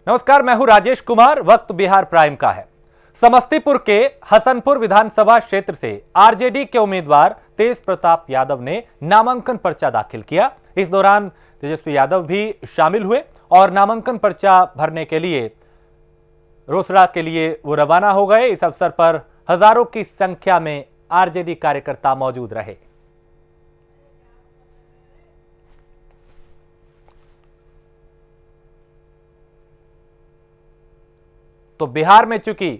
नमस्कार, मैं हूं राजेश कुमार। वक्त बिहार प्राइम का है। समस्तीपुर के हसनपुर विधानसभा क्षेत्र से आरजेडी के उम्मीदवार तेज प्रताप यादव ने नामांकन पर्चा दाखिल किया। इस दौरान तेजस्वी यादव भी शामिल हुए और नामांकन पर्चा भरने के लिए रोसड़ा के लिए वो रवाना हो गए। इस अवसर पर हजारों की संख्या में आरजेडी कार्यकर्ता मौजूद रहे। तो बिहार में चूंकि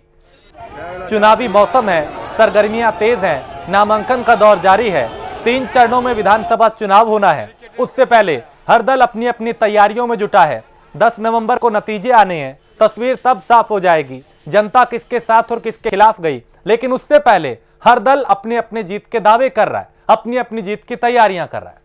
चुनावी मौसम है, सरगर्मियां तेज हैं, नामांकन का दौर जारी है, 3 चरणों में विधानसभा चुनाव होना है। उससे पहले हर दल अपनी अपनी तैयारियों में जुटा है। 10 नवंबर को नतीजे आने हैं, तस्वीर तब साफ हो जाएगी जनता किसके साथ और किसके खिलाफ गई। लेकिन उससे पहले हर दल अपने अपने जीत के दावे कर रहा है, अपनी अपनी जीत की तैयारियां कर रहा है।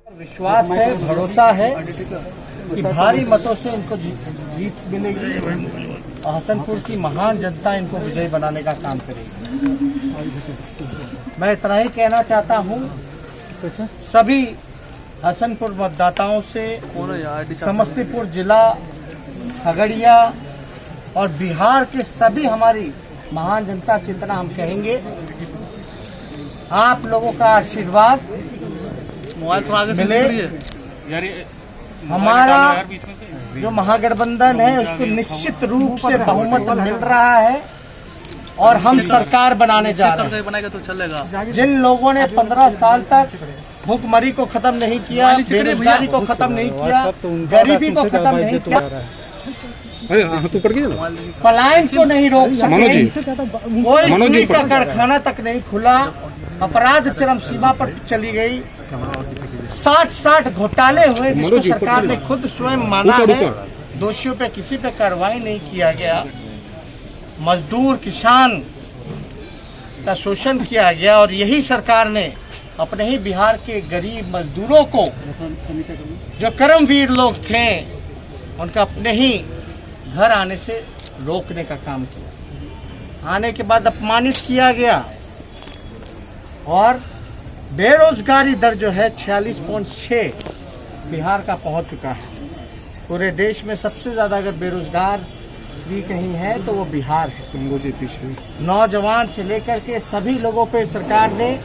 विश्वास है, भरोसा है कि भारी मतों से इनको जीत मिलेगी और हसनपुर की महान जनता इनको विजयी बनाने का काम करेगी। मैं इतना ही कहना चाहता हूँ सभी हसनपुर मतदाताओं से, समस्तीपुर जिला, खगड़िया और बिहार के सभी हमारी महान जनता से इतना हम कहेंगे, आप लोगों का आशीर्वाद मिले। हमारा जो महागठबंधन है उसको निश्चित रूप से बहुमत मिल रहा है और हम सरकार बनाने जा रहे हैं। तो चलेगा। जिन लोगों ने 15 साल तक भूखमरी को खत्म नहीं किया, बेरोजगारी को खत्म नहीं किया, गरीबी को खत्म नहीं किया, पलायन को नहीं रोक सके, कोई सुई का कारखाना तक नहीं खुला, अपराध चरम सीमा पर चली गई, 60 घोटाले हुए जिसको सरकार ने खुद स्वयं माना है, दोषियों पे किसी पे कार्रवाई नहीं किया गया, मजदूर किसान का शोषण किया गया और यही सरकार ने अपने ही बिहार के गरीब मजदूरों को, जो कर्मवीर लोग थे, उनका अपने ही घर आने से रोकने का काम किया। आने के बाद अपमानित किया गया और बेरोजगारी दर जो है 46.6 बिहार का पहुंच चुका है। पूरे देश में सबसे ज्यादा अगर बेरोजगार भी कहीं है तो वो बिहार है। नौजवान से लेकर के सभी लोगों पे सरकार ने,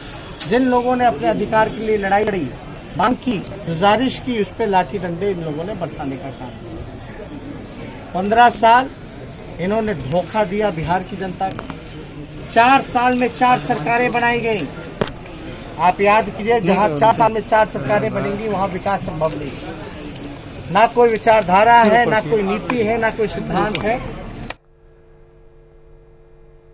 जिन लोगों ने अपने अधिकार के लिए लड़ाई लड़ी, मांग की, गुजारिश की, उस पर लाठी डंडे इन लोगों ने बरसाने का काम किया। 15 साल इन्होंने धोखा दिया बिहार की जनता को। 4 साल में 4 सरकारें बनाई गई। आप याद कीजिए, जहां 4 साल में 4 सरकारें बनेंगी वहां विकास संभव नहीं। ना कोई विचारधारा है, ना कोई नीति है, ना कोई सिद्धांत है।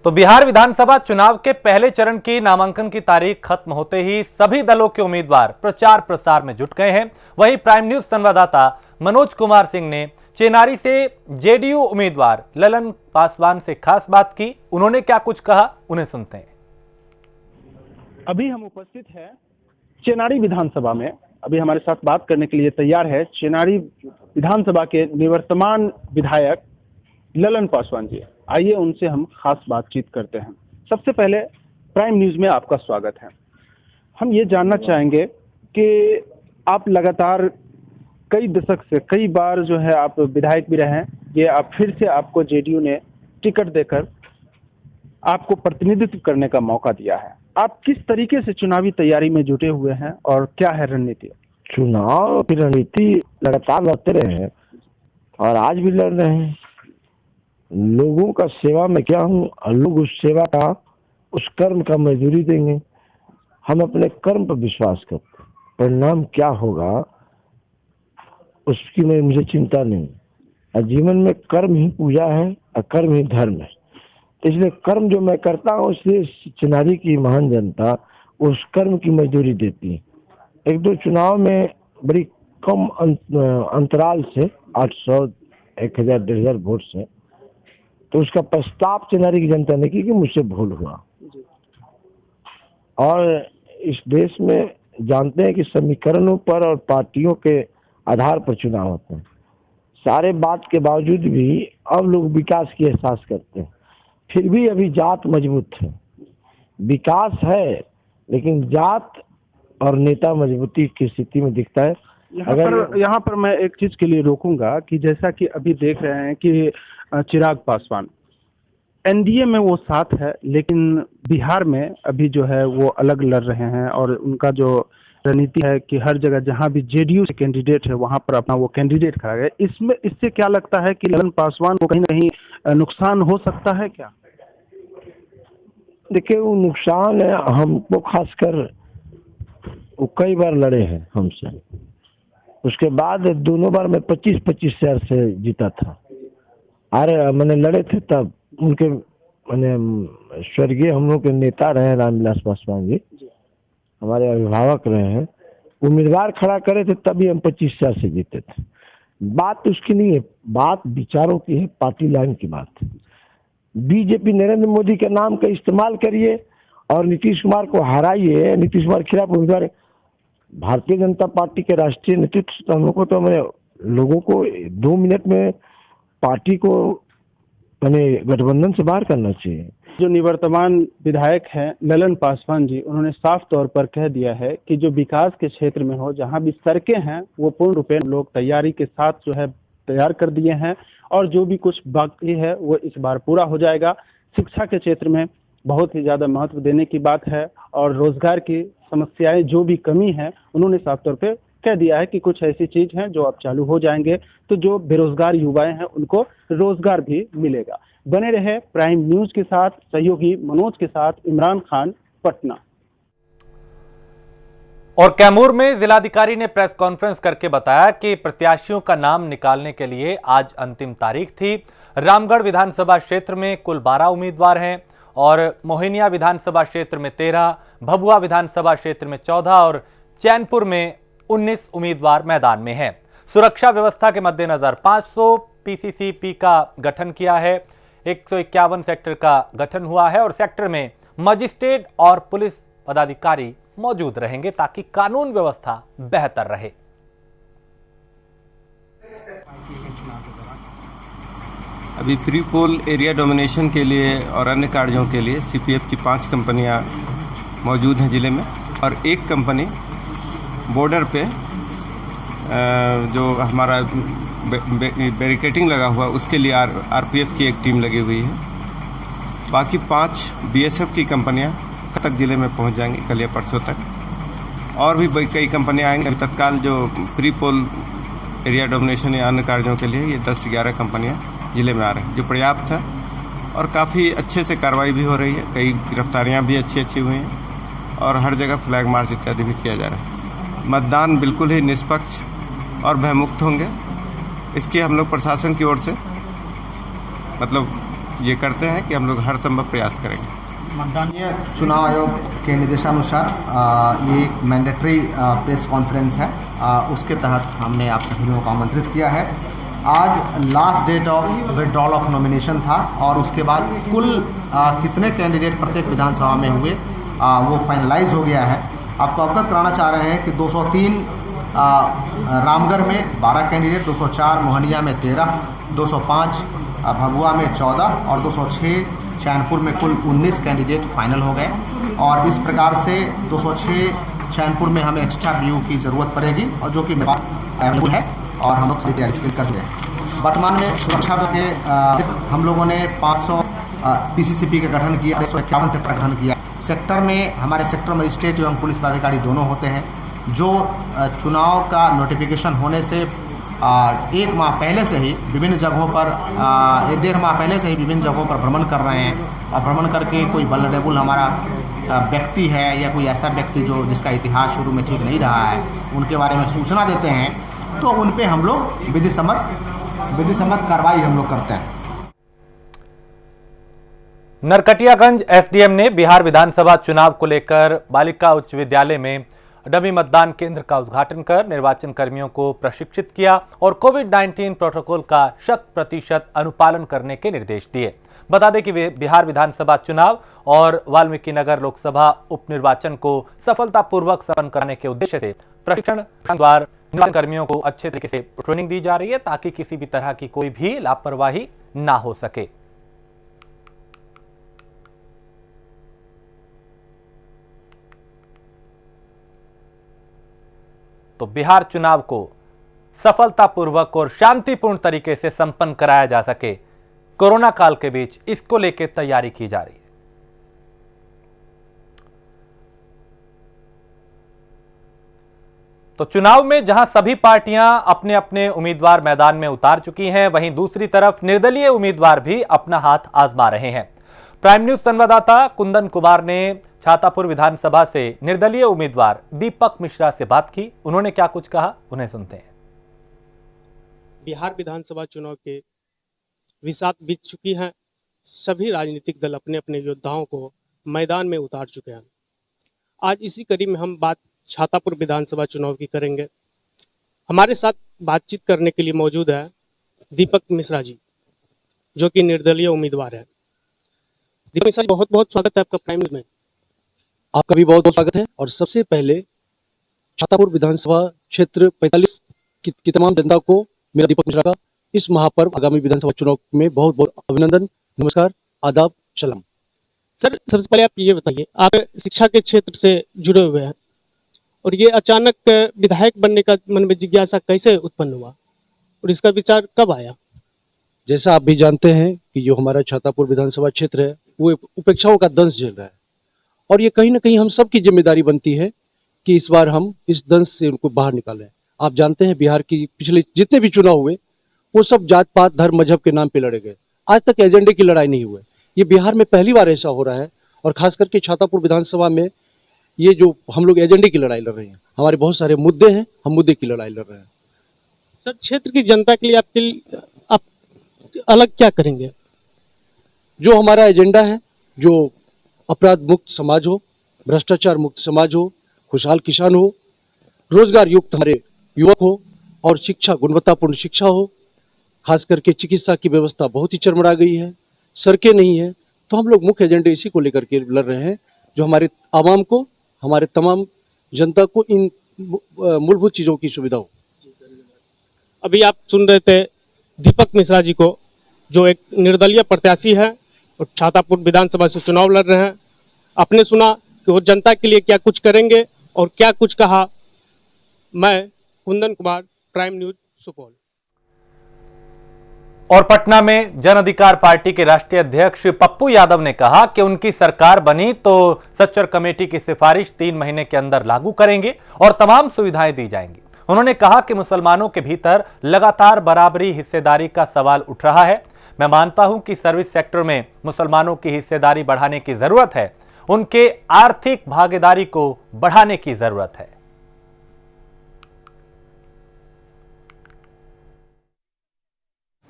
तो बिहार विधानसभा चुनाव के पहले चरण की नामांकन की तारीख खत्म होते ही सभी दलों के उम्मीदवार प्रचार प्रसार में जुट गए हैं। वहीं प्राइम न्यूज संवाददाता मनोज कुमार सिंह ने चेनारी से जेडीयू उम्मीदवार ललन पासवान से खास बात की। उन्होंने क्या कुछ कहा, उन्हें सुनते हैं। अभी हम उपस्थित हैं चेनारी विधानसभा में। अभी हमारे साथ बात करने के लिए तैयार है चेनारी विधानसभा के निवर्तमान विधायक ललन पासवान जी। आइए उनसे हम खास बातचीत करते हैं। सबसे पहले प्राइम न्यूज में आपका स्वागत है। हम ये जानना चाहेंगे कि आप लगातार कई दशक से, कई बार जो है आप विधायक भी रहे हैं, ये आप फिर से आपको जेडीयू ने टिकट देकर आपको प्रतिनिधित्व करने का मौका दिया है। आप किस तरीके से चुनावी तैयारी में जुटे हुए हैं और क्या है रणनीति? चुनाव की रणनीति लगातार लड़ते रहे हैं और आज भी लड़ रहे हैं। लोगों का सेवा में क्या हूँ, लोग उस सेवा का, उस कर्म का मजदूरी देंगे। हम अपने कर्म पर विश्वास करते हैं, परिणाम क्या होगा उसकी मुझे चिंता नहीं। और जीवन में कर्म ही पूजा है और कर्म ही धर्म है। इसलिए कर्म जो मैं करता हूँ, इसलिए चेनारी की महान जनता उस कर्म की मजदूरी देती है। 1-2 चुनाव में बड़ी कम अंतराल से 800, 1000, 1500 वोट से, तो उसका प्रस्ताव चेनारी की जनता ने की कि मुझसे भूल हुआ। और इस देश में जानते हैं कि समीकरणों पर और पार्टियों के आधार पर चुनाव होते हैं। सारे बात के बावजूद भी अब लोग विकास की एहसास करते हैं। फिर भी अभी जात मजबूत है। विकास है, लेकिन जात और नेता मजबूती की स्थिति में दिखता है। यहाँ पर मैं एक चीज के लिए रोकूंगा कि जैसा कि अभी देख रहे हैं कि चिराग पासवान एनडीए में वो साथ है, लेकिन बिहार में अभी जो है वो अलग लड़ रहे हैं और उनका जो रणनीति है कि हर जगह जहां भी जेडीयू से कैंडिडेट है वहां पर अपना वो कैंडिडेट खड़ा है। इसमें इससे क्या लगता है कि ललन पासवान को कहीं ना कहीं नुकसान हो सकता है क्या? देखिए, वो नुकसान है हमको, खासकर वो कई बार लड़े हैं हमसे, उसके बाद दोनों बार मैं 25-25 हजार से जीता था। अरे मैंने लड़े थे तब उनके मैंने स्वर्गीय हम लोग के नेता रहे रामविलास पासवान जी, हमारे अभिभावक रहे हैं, उम्मीदवार खड़ा करे थे तभी हम 25 हजार से जीते थे। बात उसकी नहीं है, बात विचारों की है, पार्टी लाइन की बात है। बीजेपी नरेंद्र मोदी के नाम का इस्तेमाल करिए और नीतीश कुमार को हराइए। नीतीश कुमार के खिलाफ उम्मीदवार भारतीय जनता पार्टी के राष्ट्रीय नेतृत्व हम लोग को तो मैंने लोगों को 2 मिनट में पार्टी को मैंने गठबंधन से बाहर करना चाहिए। जो निवर्तमान विधायक हैं ललन पासवान जी, उन्होंने साफ तौर पर कह दिया है कि जो विकास के क्षेत्र में हो, जहां भी सड़कें हैं वो पूर्ण रूप से लोग तैयारी के साथ जो है तैयार कर दिए हैं और जो भी कुछ बाकी है वो इस बार पूरा हो जाएगा। शिक्षा के क्षेत्र में बहुत ही ज़्यादा महत्व देने की बात है और रोजगार की समस्याएं जो भी कमी है उन्होंने साफ तौर पे कह दिया है कि कुछ ऐसी चीज हैं जो अब चालू हो जाएंगे तो जो बेरोजगार युवाएं हैं उनको रोजगार भी मिलेगा। बने रहे प्राइम न्यूज के साथ, सहयोगी मनोज के साथ इमरान खान, पटना। और कैमूर में जिलाधिकारी ने प्रेस कॉन्फ्रेंस करके बताया कि प्रत्याशियों का नाम निकालने के लिए आज अंतिम तारीख थी। रामगढ़ विधानसभा क्षेत्र में कुल 12 उम्मीदवार हैं और मोहिनिया विधानसभा क्षेत्र में 13, भभुआ विधानसभा क्षेत्र में 14 और चैनपुर में 19 उम्मीदवार मैदान में हैं। सुरक्षा व्यवस्था के मद्देनजर 500 पीसीसीपी का गठन किया है, 151 सेक्टर का गठन हुआ है और सेक्टर में मजिस्ट्रेट और पुलिस पदाधिकारी मौजूद रहेंगे ताकि कानून व्यवस्था बेहतर रहे। अभी प्री पोल एरिया डोमिनेशन के लिए और अन्य कार्यों के लिए सीपीएफ की 5 कंपनियां मौजूद हैं जिले में और एक कंपनी बॉर्डर पे जो हमारा बैरिकेटिंग लगा हुआ उसके लिए आरपीएफ की एक टीम लगी हुई है। बाकी 5 बीएसएफ की कंपनियां तक जिले में पहुंच जाएंगी कल या परसों तक और भी कई कंपनियां आएंगी। तत्काल जो प्री पोल एरिया डोमिनेशन या अन्य कार्यों के लिए ये 10-11 कंपनियां जिले में आ रही हैं जो पर्याप्त है और काफ़ी अच्छे से कार्रवाई भी हो रही है। कई गिरफ्तारियां भी अच्छी हुई हैं और हर जगह फ्लैग मार्च इत्यादि भी किया जा रहा है। मतदान बिल्कुल ही निष्पक्ष और भयमुक्त होंगे, इसकी हम लोग प्रशासन की ओर से मतलब ये करते हैं कि हम लोग हर संभव प्रयास करेंगे। माननीय चुनाव आयोग के निर्देशानुसार ये एक मैंडेटरी प्रेस कॉन्फ्रेंस है, उसके तहत हमने आप सभी लोगों को आमंत्रित किया है। आज last date of withdrawal of nomination था और उसके बाद कुल कितने कैंडिडेट प्रत्येक विधानसभा में हुए वो फाइनलाइज हो गया है। आपको अवगत कराना चाह रहे हैं कि 203 रामगढ़ में 12 कैंडिडेट, 204 मोहनिया में 13, 205 भभुआ में 14 और 206 चैनपुर में कुल 19 कैंडिडेट फाइनल हो गए और इस प्रकार से 206 चैनपुर में हमें एक्स्ट्रा व्यू की ज़रूरत पड़ेगी और जो कि मेरे पास अवेलेबल है और हम लोग सही तैयारी कर रहे हैं। वर्तमान में सुरक्षा के हम लोगों ने 500 पीसीसीपी का गठन किया, 151 सेक्टर का गठन किया। सेक्टर में हमारे सेक्टर मजिस्ट्रेट एवं पुलिस पदाधिकारी दोनों होते हैं जो चुनाव का नोटिफिकेशन होने से 1 माह पहले से ही विभिन्न जगहों पर 1.5 माह पहले से ही विभिन्न जगहों पर भ्रमण कर रहे हैं और भ्रमण करके कोई वल्नरेबल हमारा व्यक्ति है या कोई ऐसा व्यक्ति जो जिसका इतिहास शुरू में ठीक नहीं रहा है उनके बारे में सूचना देते हैं तो उन पे हम लोग विधि सम्मत कार्रवाई हम लोग करते हैं। नरकटियागंज एसडीएम ने बिहार विधानसभा चुनाव को लेकर बालिका उच्च विद्यालय में डमी मतदान केंद्र का उद्घाटन कर निर्वाचन कर्मियों को प्रशिक्षित किया और कोविड-19 प्रोटोकॉल का 100% अनुपालन करने के निर्देश दिए। बता दें कि बिहार विधानसभा चुनाव और वाल्मीकि नगर लोकसभा उपनिर्वाचन को सफलतापूर्वक संपन्न कराने के उद्देश्य से प्रशिक्षण द्वारा निर्वाचन कर्मियों को अच्छे तरीके से ट्रेनिंग दी जा रही है ताकि किसी भी तरह की कोई भी लापरवाही ना हो सके। तो बिहार चुनाव को सफलतापूर्वक और शांतिपूर्ण तरीके से संपन्न कराया जा सके, कोरोना काल के बीच इसको लेकर तैयारी की जा रही है। तो चुनाव में जहां सभी पार्टियां अपने अपने उम्मीदवार मैदान में उतार चुकी हैं, वहीं दूसरी तरफ निर्दलीय उम्मीदवार भी अपना हाथ आजमा रहे हैं। प्राइम न्यूज संवाददाता कुंदन कुमार ने छातापुर विधानसभा से निर्दलीय उम्मीदवार दीपक मिश्रा से बात की। उन्होंने क्या कुछ कहा, उन्हें सुनते हैं। बिहार विधानसभा चुनाव के विसात बीत चुकी हैं। सभी राजनीतिक दल अपने अपने योद्धाओं को मैदान में उतार चुके हैं। आज इसी कड़ी में हम बात छातापुर विधानसभा चुनाव की करेंगे। हमारे साथ बातचीत करने के लिए मौजूद है दीपक मिश्रा जी, जो कि निर्दलीय उम्मीदवार है। दीपक मिश्रा जी, बहुत बहुत स्वागत है आपका प्राइम न्यूज में। आपका भी बहुत बहुत स्वागत है। और सबसे पहले छातापुर विधानसभा क्षेत्र 45 की तमाम जनता को मेरा दीपक मिश्रा का इस महापर्व आगामी विधानसभा चुनाव में बहुत बहुत अभिनंदन, नमस्कार, आदाब, सलाम। सर, सबसे पहले आप ये बताइए, आप शिक्षा के क्षेत्र से जुड़े हुए हैं और ये अचानक विधायक बनने का मन में जिज्ञासा कैसे उत्पन्न हुआ और इसका विचार कब आया? जैसा आप भी जानते हैं कि जो हमारा छातापुर विधानसभा क्षेत्र है वो उपेक्षाओं का दंश झेल रहा है, और ये कहीं ना कहीं हम सब की जिम्मेदारी बनती है कि इस बार हम इस दंश से उनको बाहर निकालें। आप जानते हैं बिहार की पिछले जितने भी चुनाव हुए वो सब जात पात धर्म मजहब के नाम पे लड़े गए, आज तक एजेंडे की लड़ाई नहीं हुई। ये बिहार में पहली बार ऐसा हो रहा है, और खास करके छातापुर विधानसभा में ये जो हम लोग एजेंडे की लड़ाई लड़ रहे हैं, हमारे बहुत सारे मुद्दे हैं, हम मुद्दे की लड़ाई लड़ रहे हैं। सर, क्षेत्र की जनता के लिए आप अलग क्या करेंगे? जो हमारा एजेंडा है, जो अपराध मुक्त समाज हो, भ्रष्टाचार मुक्त समाज हो, खुशहाल किसान हो, रोजगार युक्त हमारे युवक हो, और शिक्षा गुणवत्तापूर्ण शिक्षा हो। खास करके चिकित्सा की व्यवस्था बहुत ही चरमरा गई है, सड़कें नहीं है, तो हम लोग मुख्य एजेंडे इसी को लेकर के लड़ रहे हैं, जो हमारे आवाम को, हमारे तमाम जनता को इन मूलभूत चीजों की सुविधा हो। अभी आप सुन रहे थे दीपक मिश्रा जी को, जो एक निर्दलीय प्रत्याशी है और छातापुर विधानसभा से चुनाव लड़ रहे हैं। आपने सुना कि वो जनता के लिए क्या कुछ करेंगे और क्या कुछ कहा। मैं कुंदन कुमार, प्राइम न्यूज, सुपौल। और पटना में जन अधिकार पार्टी के राष्ट्रीय अध्यक्ष पप्पू यादव ने कहा कि उनकी सरकार बनी तो सच्चर कमेटी की सिफारिश 3 महीने के अंदर लागू करेंगे और तमाम सुविधाएं दी जाएंगी। उन्होंने कहा कि मुसलमानों के भीतर लगातार बराबरी हिस्सेदारी का सवाल उठ रहा है। मैं मानता हूं कि सर्विस सेक्टर में मुसलमानों की हिस्सेदारी बढ़ाने की जरूरत है, उनके आर्थिक भागीदारी को बढ़ाने की जरूरत है।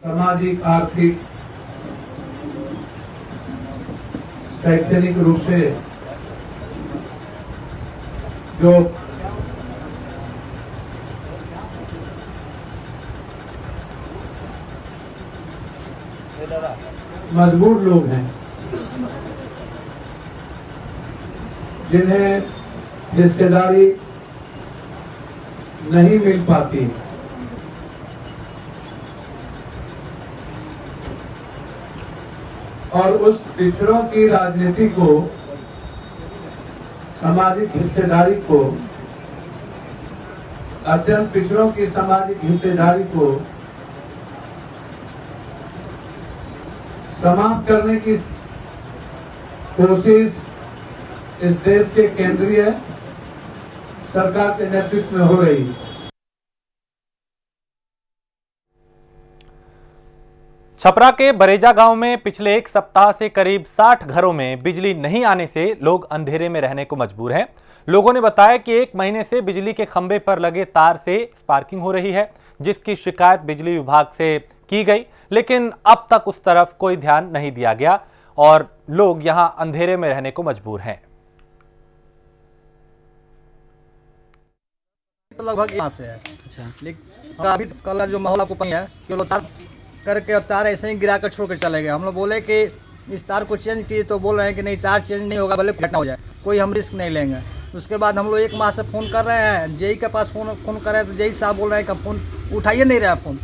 सामाजिक, आर्थिक, शैक्षणिक रूप से जो मजबूर लोग हैं, जिन्हें हिस्सेदारी नहीं मिल पाती, और उस पिछड़ों की राजनीति को, सामाजिक हिस्सेदारी को, अत्यंत पिछड़ों की सामाजिक हिस्सेदारी को समाप्त करने की कोशिश इस देश के केंद्रीय सरकार के नेतृत्व में हो रही है। छपरा के बरेजा गांव में पिछले 1 सप्ताह से करीब 60 घरों में बिजली नहीं आने से लोग अंधेरे में रहने को मजबूर हैं। लोगों ने बताया कि 1 महीने से बिजली के खंभे पर लगे तार से स्पार्किंग हो रही है, जिसकी शिकायत बिजली विभाग से की गई, लेकिन अब तक उस तरफ कोई ध्यान नहीं दिया गया और लोग यहां अंधेरे में रहने को मजबूर हैं। लगभग यहाँ से है। अच्छा, लेकिन अभी कल जो माहौल आपको पता है कि लोग तार करके तार ऐसे ही गिरा कर छोड़ कर चले गए। हम लोग बोले कि इस तार को चेंज किए तो बोल रहे हैं कि नहीं, तार चेंज नहीं होगा, भले घटना हो जाए, कोई हम रिस्क नहीं लेंगे। उसके बाद हम लोग 1 माह से फ़ोन कर रहे हैं, जेई के पास फ़ोन कर रहे हैं तो जेई साहब बोल रहे हैं कि फ़ोन उठाइए नहीं रहा फ़ोन,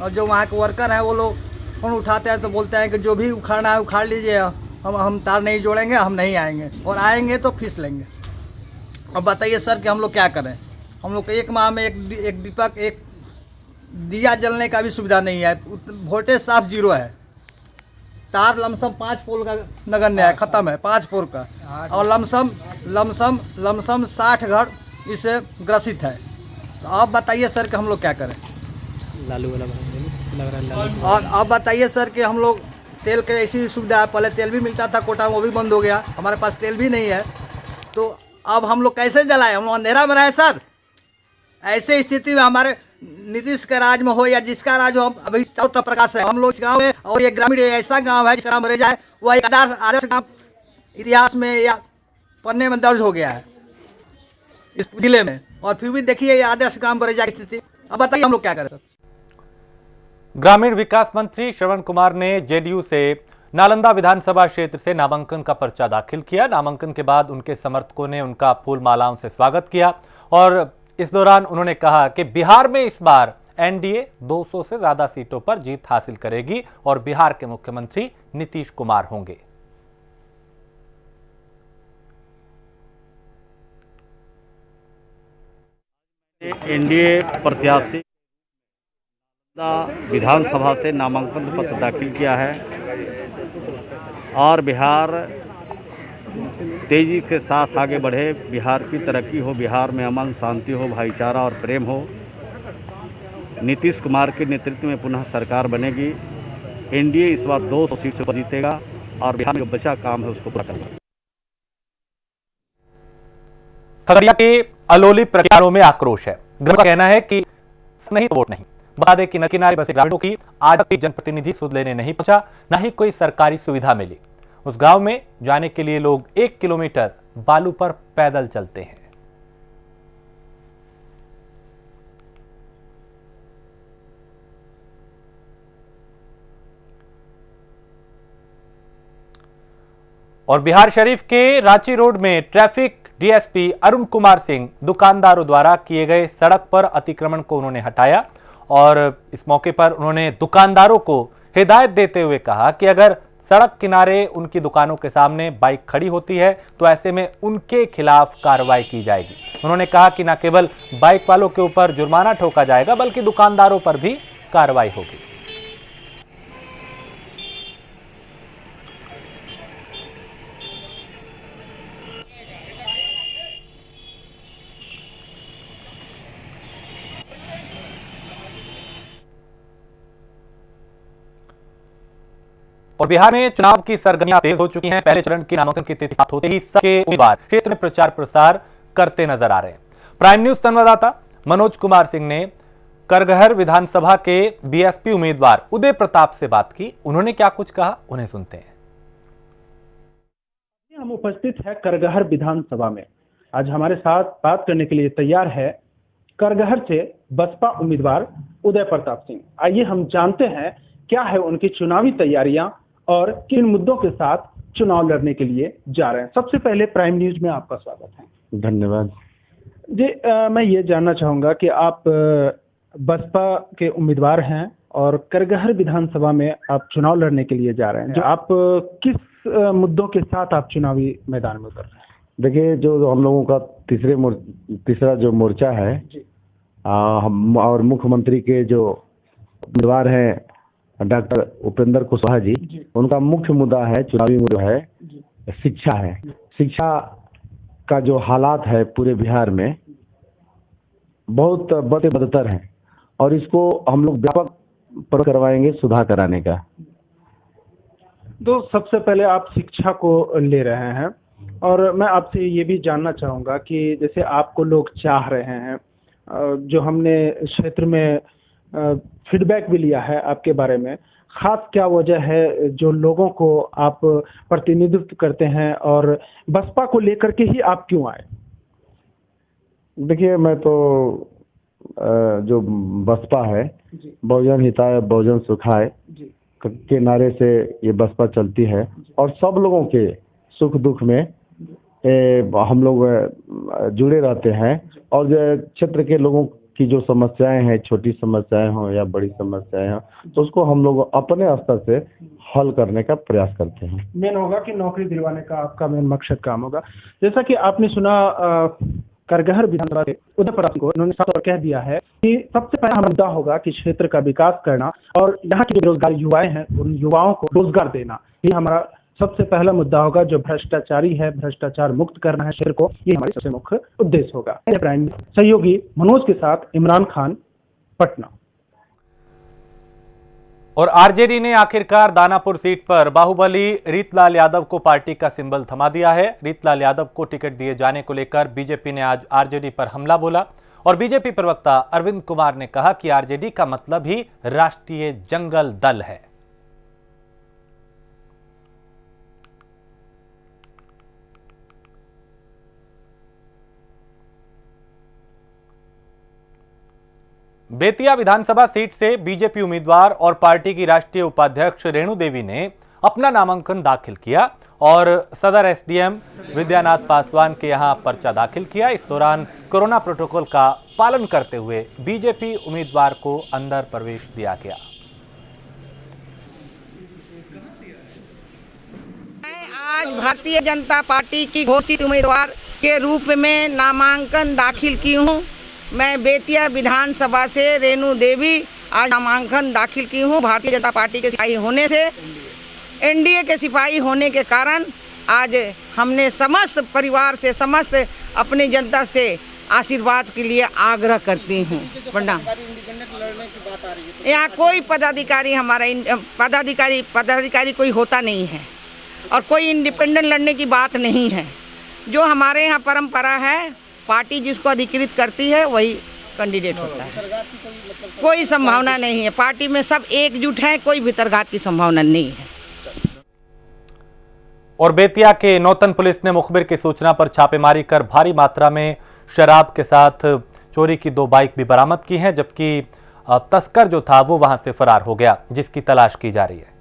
और जो वहाँ के वर्कर हैं वो लोग फ़ोन उठाते हैं तो बोलते हैं कि जो भी उखाड़ना है उखाड़ लीजिए, हम तार नहीं जोड़ेंगे, हम नहीं आएंगे, और आएंगे तो फीस लेंगे। अब बताइए सर कि हम लोग क्या करें। हम लोग को 1 माह में एक दीपक, एक दिया जलने का भी सुविधा नहीं है। वोल्टेज साफ 0 है। तार लमसम 5 पोल का नगण्य है, ख़त्म है 5 पोल का, और लमसम 60 घर इससे ग्रसित है। तो आप बताइए सर कि हम लोग क्या करें। और आप बताइए सर कि हम लोग तेल के ऐसी सुविधा है, पहले तेल भी मिलता था कोटा में, वो भी बंद हो गया, हमारे पास तेल भी नहीं है। तो अब हम लोग कैसे जलाएं? हम लोग अंधेरा में रहे सर। ऐसे स्थिति में हमारे नीतीश के राज में हो या जिसका राज हो, अभी चारों तरफ प्रकाश है। हम लोग इस गाँव में, और ये ग्रामीण ऐसा गाँव है जिसका नाम रह जाए वह एक आदर्श गाँव इतिहास में या पन्ने में दर्ज हो गया है इस जिले में, और फिर भी देखिए ये आदर्श गाँव पर रह जाए स्थिति। अब बताइए हम लोग क्या करें सर। ग्रामीण विकास मंत्री श्रवण कुमार ने जेडीयू से नालंदा विधानसभा क्षेत्र से नामांकन का पर्चा दाखिल किया। नामांकन के बाद उनके समर्थकों ने उनका फूल मालाओं से स्वागत किया और इस दौरान उन्होंने कहा कि बिहार में इस बार एनडीए 200 से ज्यादा सीटों पर जीत हासिल करेगी और बिहार के मुख्यमंत्री नीतीश कुमार होंगे। एनडीए प्रत्याशी विधानसभा से नामांकन पत्र दाखिल किया है और बिहार तेजी के साथ आगे बढ़े, बिहार की तरक्की हो, बिहार में अमन शांति हो, भाईचारा और प्रेम हो। नीतीश कुमार के नेतृत्व में पुनः सरकार बनेगी। एनडीए इस बार 200 सीट से जीतेगा और बिहार में जो बचा काम है उसको पूरा करेगा। खगड़िया के अलोली प्रत्याशियों में आक्रोश है। ग्रामीणों का कहना है कि नहीं तो वोट नहीं। बता दें कि नदी किनारे बसे ग्रामीणों की आज तक जनप्रतिनिधि सुध लेने नहीं पहुंचा, न ही कोई सरकारी सुविधा मिली। उस गांव में जाने के लिए लोग 1 किलोमीटर बालू पर पैदल चलते हैं। और बिहार शरीफ के रांची रोड में ट्रैफिक डीएसपी अरुण कुमार सिंह दुकानदारों द्वारा किए गए सड़क पर अतिक्रमण को उन्होंने हटाया और इस मौके पर उन्होंने दुकानदारों को हिदायत देते हुए कहा कि अगर सड़क किनारे उनकी दुकानों के सामने बाइक खड़ी होती है तो ऐसे में उनके खिलाफ कार्रवाई की जाएगी। उन्होंने कहा कि न केवल बाइक वालों के ऊपर जुर्माना ठोका जाएगा बल्कि दुकानदारों पर भी कार्रवाई होगी। और बिहार में चुनाव की सरगर्मियां तेज हो चुकी हैं। पहले चरण की नामांकन की तिथि प्राप्त होते ही सबके उम्मीदवार क्षेत्र में प्रचार प्रसार करते नजर आ रहे हैं। प्राइम न्यूज संवाददाता मनोज कुमार सिंह ने करगहर विधानसभा के बीएसपी उम्मीदवार उदय प्रताप से बात की। उन्होंने क्या कुछ कहा, उन्हें सुनते हैं। हम उपस्थित है करगहर विधानसभा में। आज हमारे साथ बात करने के लिए तैयार है करगहर से बसपा उम्मीदवार उदय प्रताप सिंह। आइए हम जानते हैं क्या है उनकी चुनावी तैयारियां और किन मुद्दों के साथ चुनाव लड़ने के लिए जा रहे हैं। सबसे पहले प्राइम न्यूज में आपका स्वागत है। धन्यवाद जी। मैं ये जानना चाहूंगा कि आप बसपा के उम्मीदवार हैं और करगहर विधानसभा में आप चुनाव लड़ने के लिए जा रहे हैं। आप किस मुद्दों के साथ आप चुनावी मैदान में उतर रहे हैं? देखिए, जो हम लोगों का तीसरा जो मोर्चा है, हम और मुख्यमंत्री के जो उम्मीदवार हैं डॉक्टर उपेंद्र कुशवाहा जी, उनका मुख्य मुद्दा है, चुनावी मुद्दा है, शिक्षा है। शिक्षा का जो हालात है पूरे बिहार में बहुत बदतर है और इसको हम लोग व्यापक प्रयास करवाएंगे सुधार कराने का। तो सबसे पहले आप शिक्षा को ले रहे हैं और मैं आपसे ये भी जानना चाहूँगा कि जैसे आपको लोग चाह रहे हैं, जो हमने क्षेत्र में फीडबैक भी लिया है आपके बारे में, खास क्या वजह है जो लोगों को आप प्रतिनिधित्व करते हैं और बसपा को लेकर के ही आप क्यों आए? देखिए, मैं तो जो बसपा है, बहुजन हिताय बहुजन सुखाय के नारे से ये बसपा चलती है और सब लोगों के सुख दुख में हम लोग जुड़े रहते हैं और क्षेत्र के लोगों की जो समस्याएं हैं, छोटी समस्याएं हो या बड़ी समस्याएं हो, तो उसको हम लोग अपने स्तर से हल करने का प्रयास करते हैं। मेन होगा कि नौकरी दिलवाने का आपका मेन मकसद काम होगा। जैसा कि आपने सुना करगहर विधानसभा से उद्धव प्रताप को उन्होंने साफ तौर पर कह दिया है कि सबसे पहला मुद्दा होगा कि क्षेत्र का विकास करना और यहाँ के जो बेरोजगार युवाएं हैं उन युवाओं को रोजगार देना, ये हमारा सबसे पहला मुद्दा होगा। जो भ्रष्टाचारी है, भ्रष्टाचार मुक्त करना है क्षेत्र को, ये हमारी सबसे मुख्य उद्देश्य होगा। प्राइम सहयोगी मनोज के साथ इमरान खान, पटना। और आरजेडी ने आखिरकार दानापुर सीट पर बाहुबली रीतलाल यादव को पार्टी का सिंबल थमा दिया है। रीतलाल यादव को टिकट दिए जाने को लेकर बीजेपी ने आज आरजेडी पर हमला बोला और बीजेपी प्रवक्ता अरविंद कुमार ने कहा कि आरजेडी का मतलब ही राष्ट्रीय जंगल दल है। बेतिया विधानसभा सीट से बीजेपी उम्मीदवार और पार्टी की राष्ट्रीय उपाध्यक्ष रेणु देवी ने अपना नामांकन दाखिल किया और सदर एसडीएम विद्यानाथ पासवान के यहां पर्चा दाखिल किया। इस दौरान कोरोना प्रोटोकॉल का पालन करते हुए बीजेपी उम्मीदवार को अंदर प्रवेश दिया गया। मैं आज भारतीय जनता पार्टी की घोषित उम्मीदवार के रूप में नामांकन दाखिल की हूं। मैं बेतिया विधानसभा से रेणु देवी आज नामांकन दाखिल की हूं। भारतीय जनता पार्टी के सिपाही होने से, एनडीए के सिपाही होने के कारण आज हमने समस्त परिवार से, समस्त अपनी जनता से आशीर्वाद के लिए आग्रह करती हूं। प्रणाम। यहाँ कोई पदाधिकारी, हमारा पदाधिकारी कोई होता नहीं है और कोई इंडिपेंडेंट लड़ने की बात नहीं है। जो हमारे यहाँ परंपरा है, पार्टी जिसको अधिकृत करती है वही कैंडिडेट होता है। कोई संभावना नहीं है, पार्टी में सब एकजुट हैं, कोई भीतरघात की संभावना नहीं है। और बेतिया के नौतन पुलिस ने मुखबिर की सूचना पर छापेमारी कर भारी मात्रा में शराब के साथ चोरी की 2 बाइक भी बरामद की हैं, जबकि तस्कर जो था वो वहां से फरार हो गया, जिसकी तलाश की जा रही है।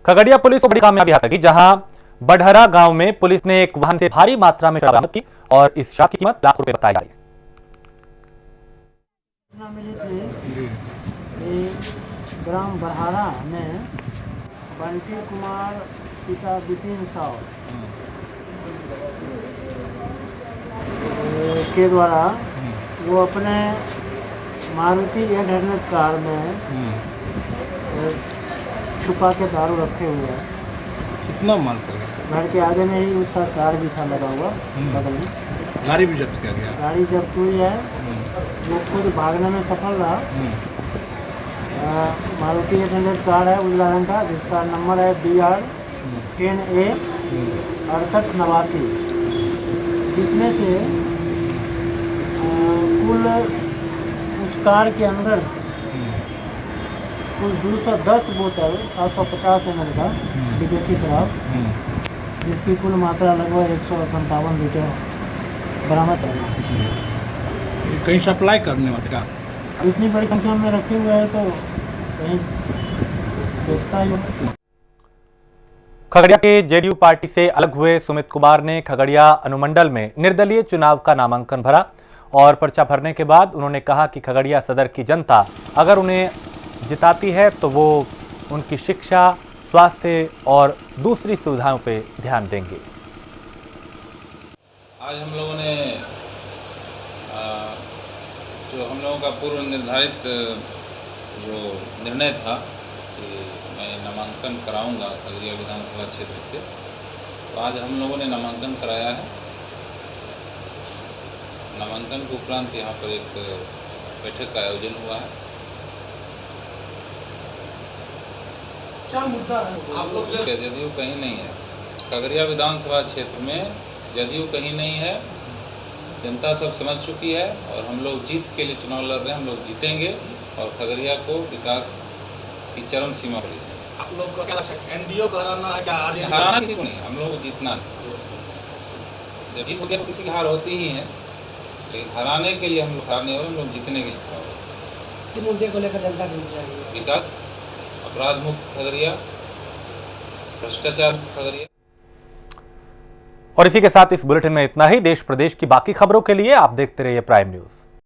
खगड़िया पुलिस को बड़ी कामयाबी हासिल की, जहां बढ़हरा गांव में पुलिस ने एक वाहन से भारी मात्रा में शराब बरामद की और इस शराब की कीमत लाखों रुपए बताई जा रही है। ग्राम बढ़हरा में बंटी कुमार पिता विपिन साव के द्वारा वो अपने मारुति 800 कार में छुपा के दारू रखे हुए हैं। कितना माल पड़ा? घर के आगे में ही उसका कार भी था लगा हुआ, बगल में। गाड़ी भी जब्त किया गया? गाड़ी जब्त हुई है। वो खुद भागने में सफल रहा। मारुति 800 कार है उजला रंग का, जिसका नंबर है BR 10A 6889, जिसमें से कुल उस कार के अंदर कुल 210 बोतल 750 ml का विदेशी शराब, जिसकी कुल मात्रा लगभग 157 लीटर बरामद है। कहीं सप्लाई करने वाले का इतनी बड़ी संख्या में रखे हुए हैं तो कहीं बेचता ही। खगड़िया के जेडीयू पार्टी से अलग हुए सुमित कुमार ने खगड़िया अनुमंडल में निर्दलीय चुनाव का नामांकन भरा और पर्चा भरने के बाद उन्होंने कहा कि खगड़िया सदर की जनता अगर उन्हें जिताती है तो वो उनकी शिक्षा, स्वास्थ्य और दूसरी सुविधाओं पे ध्यान देंगे। आज हम लोगों ने जो हम लोगों का पूर्व निर्धारित जो निर्णय था कि मैं नामांकन कराऊंगा खगड़िया विधानसभा क्षेत्र से, तो आज हम लोगों ने नामांकन कराया है। नामांकन के उपरांत यहाँ पर एक बैठक का आयोजन हुआ है। क्या मुद्दा है? आप लोग जदयू कहीं नहीं है, खगड़िया विधानसभा क्षेत्र में जदयू कहीं नहीं है। जनता सब समझ चुकी है और हम लोग जीत के लिए चुनाव लड़ रहे हैं। हम लोग जीतेंगे और खगड़िया को विकास की चरम सीमा पर ले जाएंगे। आप लोग का क्या लगता है? एनडीओ का हराना है क्या? हराना किसी को नहीं, हम लोग को जीतना है। जीत होती है किसी की हार होती ही है, लेकिन हराने के लिए हम लोग हारने और हम लोग जीतने के लिए खड़ा हो। किस मुद्दे को लेकर जनता के चाहिए? विकास, अपराध मुक्त खगड़िया, भ्रष्टाचार मुक्त खगड़िया। और इसी के साथ इस बुलेटिन में इतना ही। देश प्रदेश की बाकी खबरों के लिए आप देखते रहिए प्राइम न्यूज।